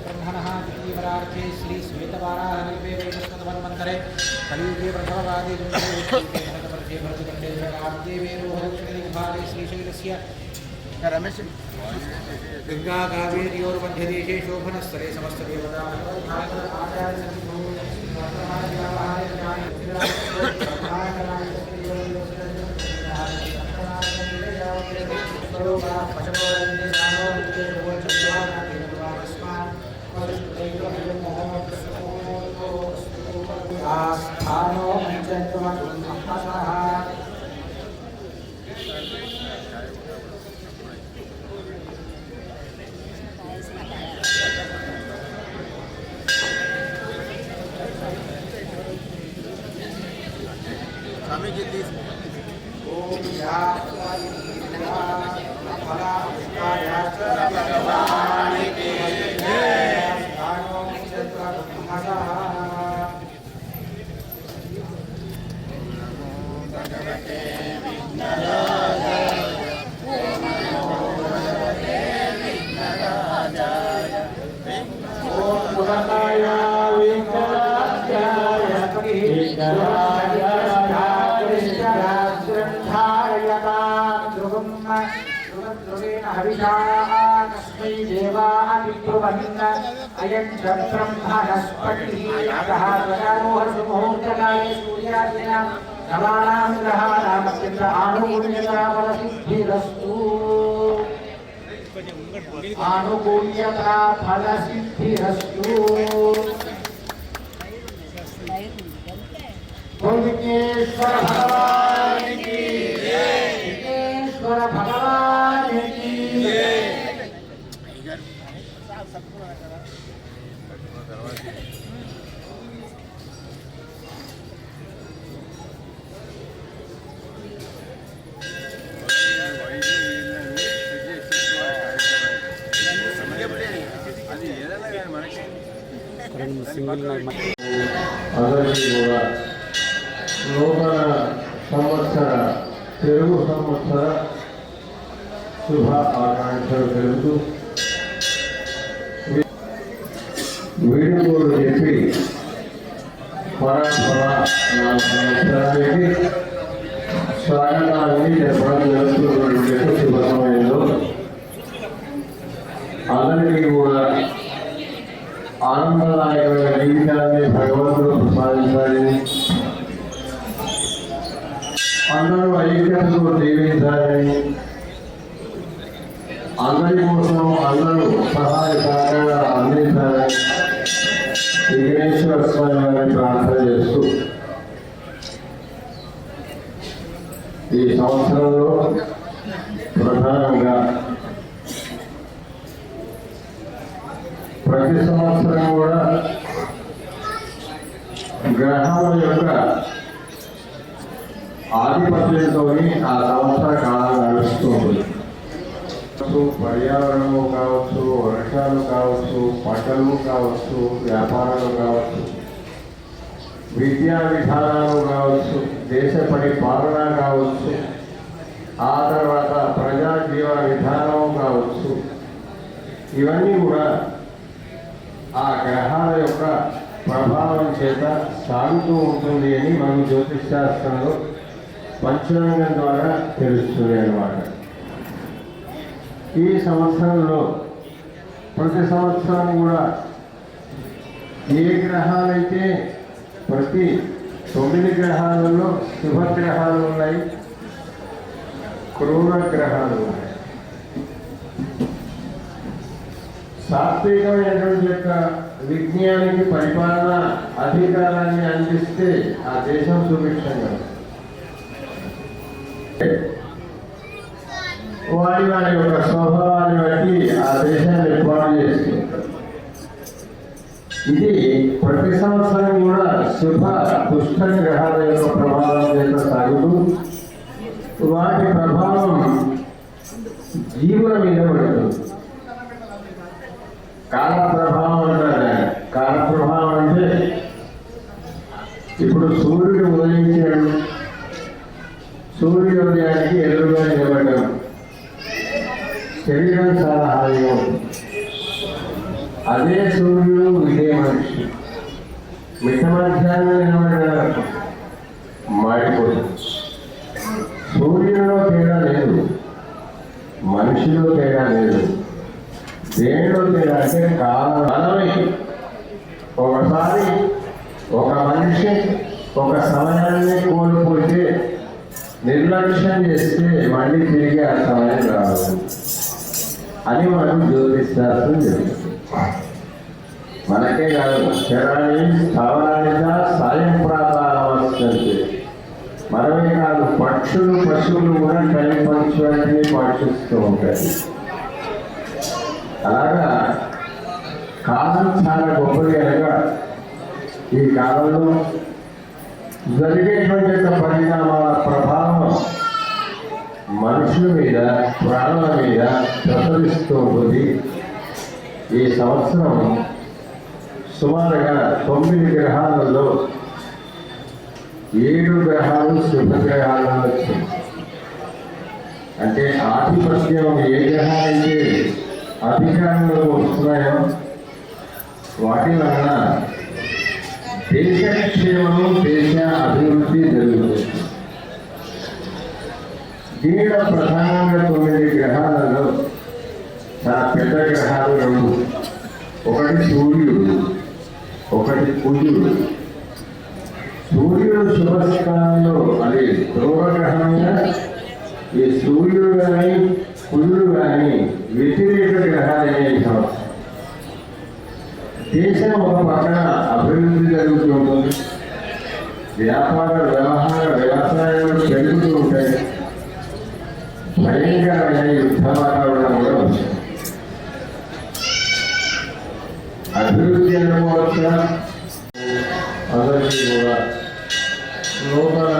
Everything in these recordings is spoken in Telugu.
ब्रह्मणः द्वितीयवरार्थे श्री श्वेतवाराहनल्पे वैवस्वतमन्वन्तरे कलियुगे प्रथमवादे दुर्गे भरतखण्डे वेरोहदक्षिणदिग्भागे श्रीशैलस्य रमेश गंगा कावेर्योर्मध्यदेशे शोभनस्तरे समस्तदेवता अयं ब्रह्मणस्पतिमुहूर्तकाले सूर्यादिना नवानां ग्रहाणामत्यन्त आनुकूल्यता फलसिद्धिरस्तु विघ्नेश्वर भगवान की विघ्नेश्वर भगवान की అందరికీ కూడా నూతన సంవత్సర తెలుగు సంవత్సర శుభ ఆకాంక్షలు తెలుపుతూ వీడుకోలు చెప్పి పరస్పర సంవత్సరానికి స్వాగతాన్ని చెప్పడం జరుగుతున్నటువంటి శుభ సమయంలో అందరికీ కూడా ఆనందదాయకమైన జీవితాన్ని భగవంతుడు ప్రసాదించాలని అందరూ ఐక్యతతో జీవించాలని అందరి కోసం అందరూ సహాయ సహకారాలు అందించాలని విఘ్నేశ్వర స్వామి వారిని ప్రార్థన చేస్తూ ఈ సంవత్సరంలో ప్రధానంగా ప్రతి సంవత్సరం కూడా గ్రహాల యొక్క ఆధిపత్యంతో ఆ సంవత్సర కాలం నడుస్తుంది. పర్యావరణము కావచ్చు, వర్షాలు కావచ్చు, పంటలు కావచ్చు, వ్యాపారాలు కావచ్చు, విద్యా విధానాలు కావచ్చు, దేశ పరిపాలన కావచ్చు, ఆ తర్వాత ప్రజా జీవన విధానం కావచ్చు, ఇవన్నీ కూడా ఆ గ్రహాల యొక్క ప్రభావం చేత సాగుతూ ఉంటుంది అని మనం జ్యోతిష్ శాస్త్రంలో పంచాంగం ద్వారా తెలుస్తుంది అన్నమాట. ఈ సంవత్సరంలో ప్రతి సంవత్సరం కూడా ఏ గ్రహాలైతే ప్రతి 9 గ్రహాలలో శుభగ్రహాలు ఉన్నాయి, క్రూర గ్రహాలు ఉన్నాయి. సాత్వికమైనటువంటి యొక్క విజ్ఞానికి పరిపాలన అధికారాన్ని అందిస్తే ఆ దేశం సుభిక్షంగా వారి వారి యొక్క స్వభావాన్ని బట్టి ఆ దేశాన్ని ఏర్పాటు చేసుకుంటారు. ఇది ప్రతి సంవత్సరం కూడా శుభ దుష్ట గ్రహాల యొక్క ప్రభావం చేత సాగుతూ వాటి ప్రభావం జీవుల మీద పడుతుంది. కాల ప్రభావం అంటారు. కాల ప్రభావం అంటే ఇప్పుడు సూర్యుడు ఉదయించాడు, సూర్యోదయానికి ఎదురుగా నిలబడ్డాడు, శరీరం చాలా హాయిగా ఉంటుంది. సూర్యుడు ఇదే మనిషి. మిట్ట మధ్యాహ్నం నిలబడ్డారు, మాడిపోతుంది. సూర్యుడిలో తేడా లేదు, మనిషిలో తేడా లేదు. దేనిలో తేడా అంటే కాలమే. ఒకసారి ఒక మనిషి ఒక సమయాన్ని కోల్పోతే, నిర్లక్ష్యం చేస్తే మళ్ళీ తిరిగి ఆ సమయం రాదు అని మనం జ్యోతిశాస్త్రం చెప్తుంది. మనకే కాదు, శరాన్ని స్థావరానిగా సాయం ప్రాతావస్థంతే. మనమే కాదు, పక్షులు పశువులు కూడా టైం పంచువాటిని పాటిస్తూ ఉంటాయి. అలాగా కాలం చాలా గొప్పది. అనగా ఈ కాలంలో జరిగేటువంటి పరిణామాల ప్రభావం మనుషుల మీద, ప్రాణుల మీద ప్రసరిస్తూ ఉంటుంది. ఈ సంవత్సరం సుమారుగా 9 గ్రహాలలో 7 గ్రహాలు శుభగ్రహాలను వచ్చింది. అంటే ఆధిపత్యం ఏ గ్రహాలైతే అధికారంలో వస్తున్నాయో వాటి వలన దేశక్షేమము, దేశ అభివృద్ధి జరుగుతుంది. దీనిలో ప్రధానంగా 9 గ్రహాలలో చాలా పెద్ద గ్రహాలు 2. ఒకటి సూర్యుడు, ఒకటి కుజుడు. సూర్యుడు శుభస్థానంలో, అది ధ్రువగ్రహంగా. ఈ సూర్యుడు కానీ కుజుడు కానీ వ్యతిరేక గ్రహాలనే సంవత్సరం. దేశం ఒక పక్కన అభివృద్ధి జరుగుతూ ఉంటుంది, వ్యాపార వ్యవహార వ్యవసాయాలు పెరుగుతూ ఉంటాయి, భయంకరమైన యుద్ధ వాతావరణం కూడా ఉంటుంది. అభివృద్ధి అనుకోవచ్చా? అందరికీ కూడా నూతన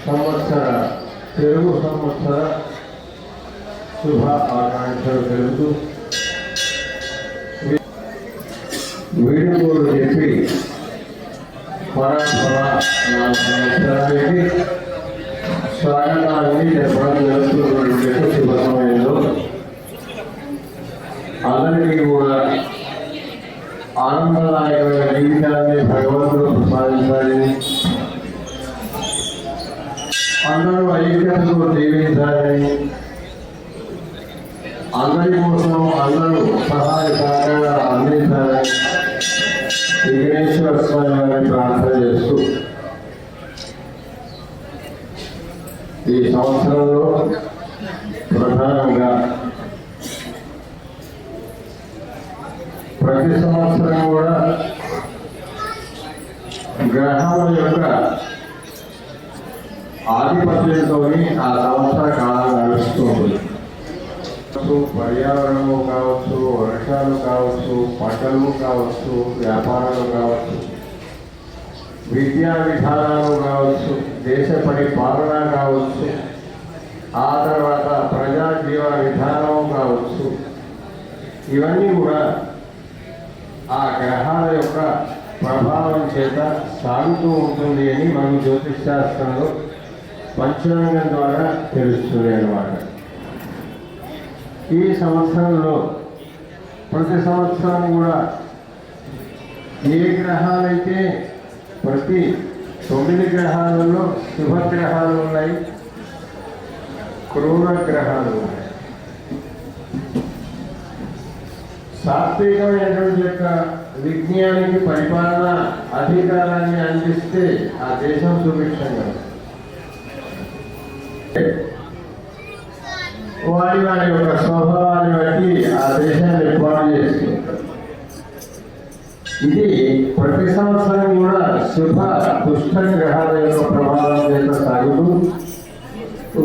సంవత్సర, తెలుగు సంవత్సర శుభ ఆకాంక్షలు తెలుపుతూ వీడుకోలు చెప్పి పరాభవ సంవత్సరానికి స్వాగతాన్ని చెప్పడం జరుగుతున్నటువంటి శుభ సమయంలో అందరికీ కూడా ఆనందదాయకమైన జీవితాన్ని భగవంతుడు ప్రసాదించాలని, అందరూ ఐక్యతతో జీవించాలని, అందరి కోసం అందరూ సహాయ సహకారాలు అందించాలని విఘ్నేశ్వర స్వామి వారిని ప్రార్థన చేస్తూ ఈ సంవత్సరంలో ప్రధానంగా ప్రతి సంవత్సరం కూడా గ్రహాల యొక్క ఆధిపత్యంతో ఆ సంవత్సర కాలం నడుస్తూ ఉంటుంది. పర్యావరణము కావచ్చు, వర్షాలు కావచ్చు, పంటలు కావచ్చు, వ్యాపారాలు కావచ్చు, విద్యా విధానాలు కావచ్చు, దేశ పరిపాలన కావచ్చు, ఆ తర్వాత ప్రజా జీవన విధానం కావచ్చు, ఇవన్నీ కూడా ఆ గ్రహాల యొక్క ప్రభావం చేత సాగుతూ ఉంటుంది అని మనం జ్యోతిష్ శాస్త్రంలో పంచాంగం ద్వారా తెలుస్తుంది అన్నమాట. ఈ సంవత్సరంలో ప్రతి సంవత్సరం కూడా ఏ గ్రహాలైతే ప్రతి 9 గ్రహాలలో శుభగ్రహాలు ఉన్నాయి, క్రూర గ్రహాలు ఉన్నాయి. సాత్వికమైనటువంటి యొక్క విజ్ఞానికి పరిపాలన అధికారాన్ని అందిస్తే ఆ దేశం సుభిక్షంగా వారి వారి యొక్క స్వభావాన్ని బట్టి ఆ దేశాన్ని ఏర్పాటు చేసుకుంటారు. ఇది ప్రతి సంవత్సరం కూడా శుభ దుష్ట గ్రహాల యొక్క ప్రభావం చేత సాగుతూ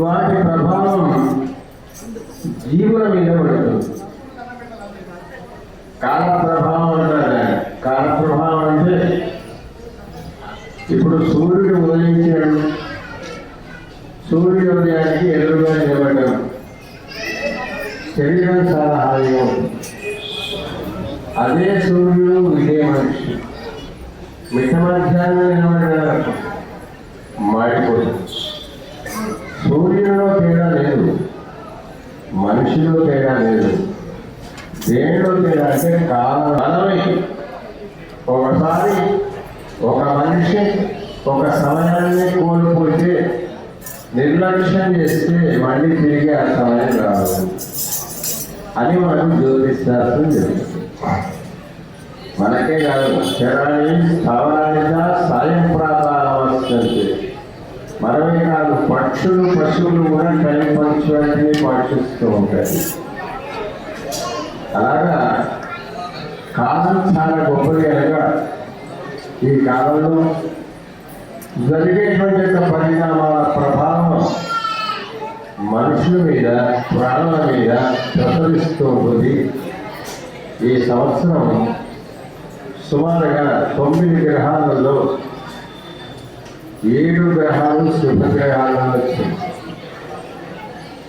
వాటి ప్రభావం జీవుల మీద పడుతుంది. కాల ప్రభావం అంటారు. కాల ప్రభావం అంటే ఇప్పుడు సూర్యుడు ఉదయించాడు, సూర్యుడు ఉదయానికి ఎదురుగా నిలబడ్డాడు, శరీరం చాలా హాయిగా ఉంటుంది. అదే సూర్యుడు ఇదే మనిషి మిట్ట మధ్యాహ్నం నిలబడ్డాడు, మాడిపోతుంది. సూర్యుడిలో తేడా లేదు, మనిషిలో తేడా లేదు. దేనిలో అంటే మనమే ఒకసారి ఒక మనిషి ఒక సమయాన్ని కోల్పోతే నిర్లక్ష్యం చేస్తే మళ్ళీ తిరిగి ఆ సమయం రాదు అని మనం జ్యోతిశాస్త్రం చెప్తుంది. మనకే కాదు శరాన్ని స్థావరానిగా సాయం ప్రాతావస్తుంది. మనమే కాదు పశువులు కూడా టైం పంచువాటిని పాటిస్తూ ఉంటాయి. అలాగా కాలం చాలా గొప్పది కనుక ఈ కాలంలో జరిగేటువంటి పరిణామాల ప్రభావం మనుషుల మీద ప్రాణుల మీద ప్రసరిస్తూ ఉంటుంది. ఈ సంవత్సరం సుమారుగా 9 గ్రహాలలో 7 గ్రహాలు శుభగ్రహాలు వచ్చింది.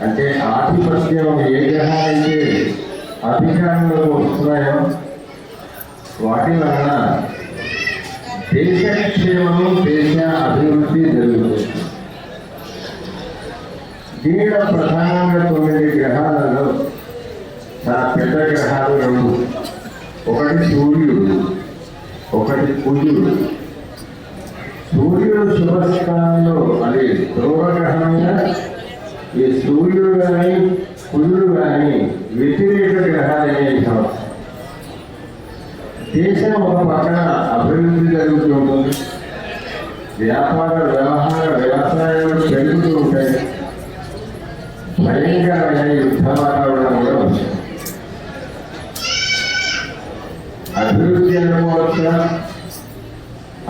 అంటే ఆధిపత్యం ఏ గ్రహాలైతే అధికారంలో వస్తున్నాయో వాటి వలన దేశక్షేమము దేశ అభివృద్ధి జరుగుతుంది. దీనిలో ప్రధానంగా 9 గ్రహాలలో చాలా పెద్ద గ్రహాలు 2. ఒకటి సూర్యుడు, ఒకటి కుజుడు. సూర్యుడు శుభస్థానంలో అది ధ్రువగ్రహంగా, ఈ సూర్యుడు కానీ కుజుడు కానీ వ్యతిరేక గ్రహాలనే సంవత్సరం. దేశం ఒక పక్కన అభివృద్ధి జరుగుతూ ఉంటుంది, వ్యాపార వ్యవహార వ్యవసాయాలు పెరుగుతూ ఉంటాయి, భయంకరమైన యుద్ధ వాతావరణం కూడా వస్తుంది. అభివృద్ధి అనుకోవచ్చా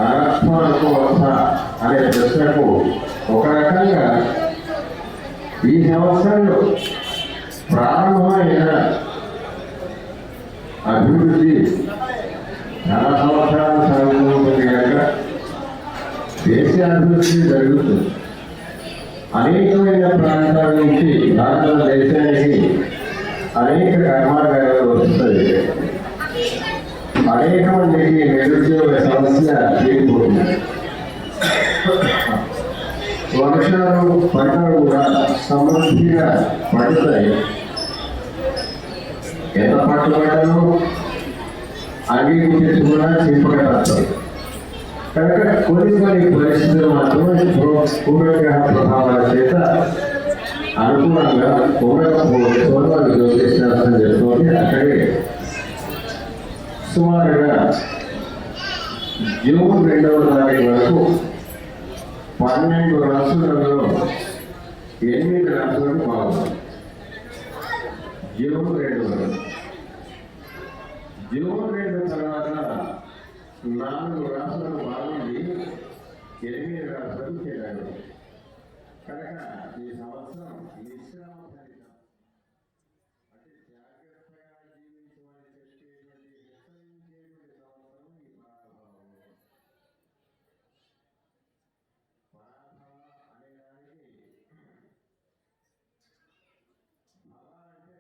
అనర్థం అనుకోవచ్చా అనే ప్రశ్నకు ఒక రకంగా ఈ సంవత్సరంలో ప్రారంభమైన అభివృద్ధి చాలా సంవత్సరాలు సాగుతుంది కనుక దేశ అభివృద్ధి జరుగుతుంది. అనేకమైన ప్రాంతాల నుంచి భారతదేశానికి అనేక కర్మాగారాలు వస్తాయి. అనేక మందికి నిరుద్యోగ సమస్య తీరిపోతుంది. వర్షాలు పంటలు కూడా సమృద్ధిగా పడుతాయి. ఎంత పట్టుబడ్డను అంగీకరించి కూడా చింపగలుగుతాయి. కనుక కొన్ని పరిస్థితులు మాత్రమే పూర్వగ్రహ ప్రభావాల చేత అనుకూలంగా పూర్వగ్రహ జ్యోతిశాస్త్రం చెప్తుంది. అక్కడే సుమారుగా జూన్ 2వ తారీఖు వరకు 12 రాష్ట్రాలలో 8 రాష్ట్రాలు బాగుంది. జూన్ 2 వరకు. జూన్ 2 తర్వాత 4 రాష్ట్రాలు బాగుంది, 8 రాష్ట్రాలు చేరారు. కనుక ఈ సంవత్సరం